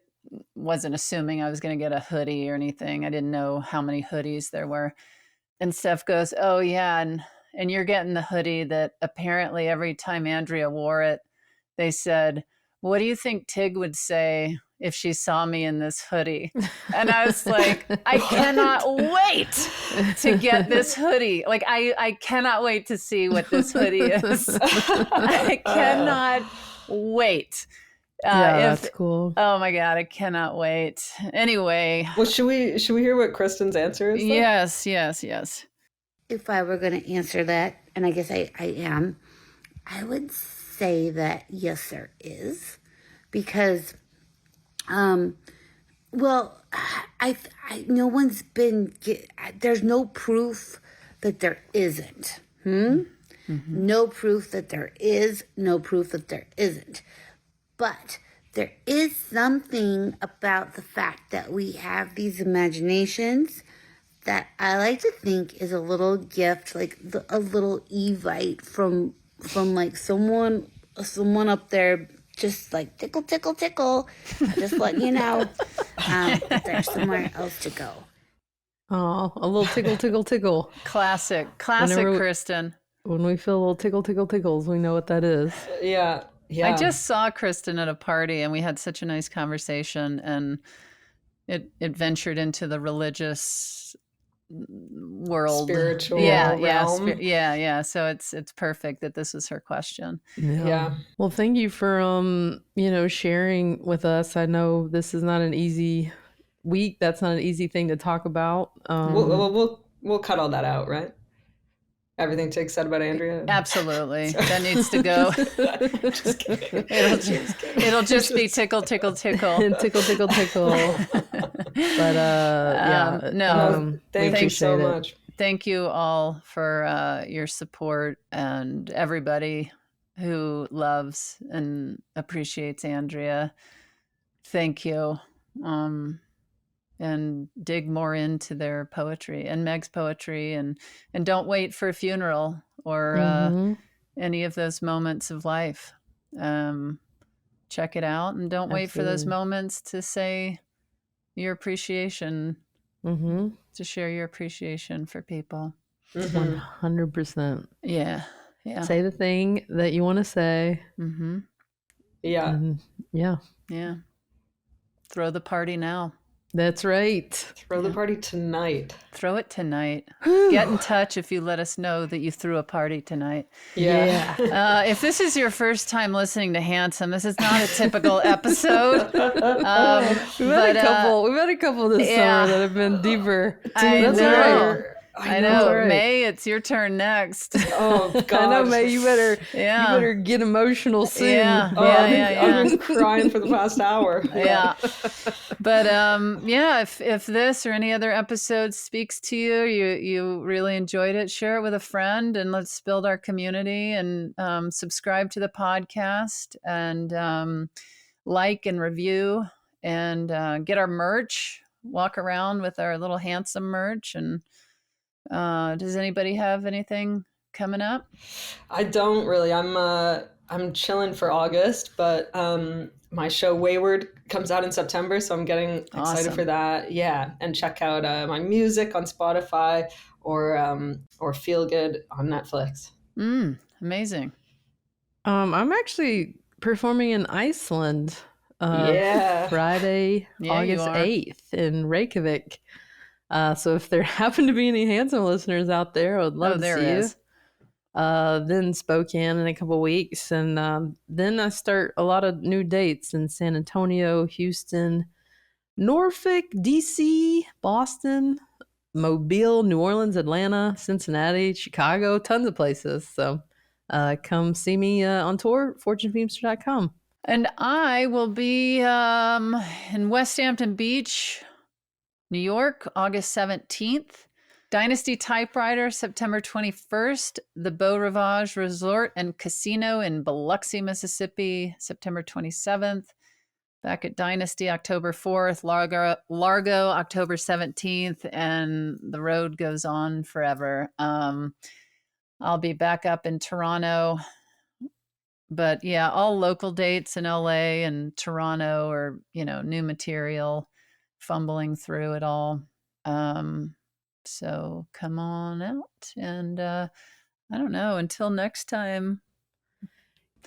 wasn't assuming I was going to get a hoodie or anything. I didn't know how many hoodies there were. And Steph goes, oh, yeah. And you're getting the hoodie that apparently every time Andrea wore it, they said, what do you think Tig would say if she saw me in this hoodie? And I was like, I cannot wait to get this hoodie. Like, I cannot wait to see what this hoodie is. I cannot wait. That's cool. Oh my God, I cannot wait. Anyway. Well, should we hear what Kristen's answer is? Yes. If I were going to answer that, and I guess I am, I would say that yes, there is. Because, well, I no one's been, there's no proof that there isn't. No proof that there is, no proof that there isn't. But there is something about the fact that we have these imaginations that I like to think is a little gift, like a little Evite from like someone up there, just like tickle, tickle, tickle, just letting you know that there's somewhere else to go. Oh, a little tickle, tickle, tickle. Classic, Kristen. When we feel a little tickle, tickle, tickles, we know what that is. Yeah. I just saw Kristen at a party, and we had such a nice conversation, and it ventured into the religious world. Spiritual realm. realm. Yeah. So it's perfect that this was her question. Yeah. Well, thank you for sharing with us. I know this is not an easy week. That's not an easy thing to talk about. We'll cut all that out, right? Everything Tig said about Andrea. Absolutely. That needs to go. Just kidding. It'll just be tickle, tickle, tickle. And tickle, tickle, tickle. But thank you so much. Thank you all for your support, and everybody who loves and appreciates Andrea. Thank you. And dig more into their poetry and Meg's poetry, and don't wait for a funeral or any of those moments of life. Check it out, and don't wait for those moments to say your appreciation, to share your appreciation for people. 100%. Yeah. Say the thing that you want to say. Yeah. Yeah. Throw the party now. That's right. Throw the party tonight. Throw it tonight. Get in touch if you let us know that you threw a party tonight. Yeah. If this is your first time listening to Handsome, this is not a typical episode. We've had a couple this summer that have been deeper. That's all right. I know. Right. May, it's your turn next. Oh God! I know, May. You better get emotional soon. Yeah. I've been crying for the past hour. Yeah. But if this or any other episode speaks to you, you really enjoyed it, share it with a friend, and let's build our community. And subscribe to the podcast, and like and review, and get our merch. Walk around with our little Handsome merch. And does anybody have anything coming up? I don't really. I'm chilling for August, but my show Wayward comes out in September, so I'm getting excited for that. Yeah, and check out my music on Spotify or Feel Good on Netflix. Amazing. I'm actually performing in Iceland. Yeah. Friday, August 8th in Reykjavik. So if there happen to be any Handsome listeners out there, I would love to see you. Then Spokane in a couple weeks. And then I start a lot of new dates in San Antonio, Houston, Norfolk, DC, Boston, Mobile, New Orleans, Atlanta, Cincinnati, Chicago, tons of places. So come see me on tour, fortunefeimster.com. And I will be in West Hampton Beach, New York, August 17th. Dynasty Typewriter, September 21st. The Beau Rivage Resort and Casino in Biloxi, Mississippi, September 27th. Back at Dynasty, October 4th. Largo, October 17th. And the road goes on forever. I'll be back up in Toronto. But yeah, all local dates in LA and Toronto, or, new material, fumbling through it all. So come on out, and I don't know, until next time,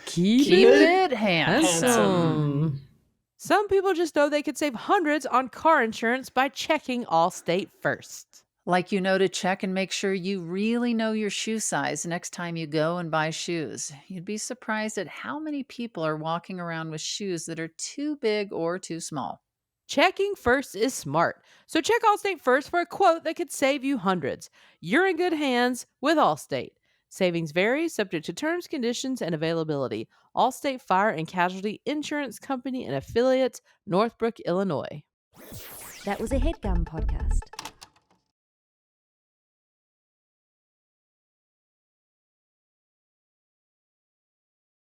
keep it handsome. Some people just know they could save hundreds on car insurance by checking Allstate first. Like, to check and make sure you really know your shoe size next time you go and buy shoes. You'd be surprised at how many people are walking around with shoes that are too big or too small. Checking first is smart. So check Allstate first for a quote that could save you hundreds. You're in good hands with Allstate. Savings vary, subject to terms, conditions, and availability. Allstate Fire and Casualty Insurance Company and Affiliates, Northbrook, Illinois. That was a HeadGum podcast.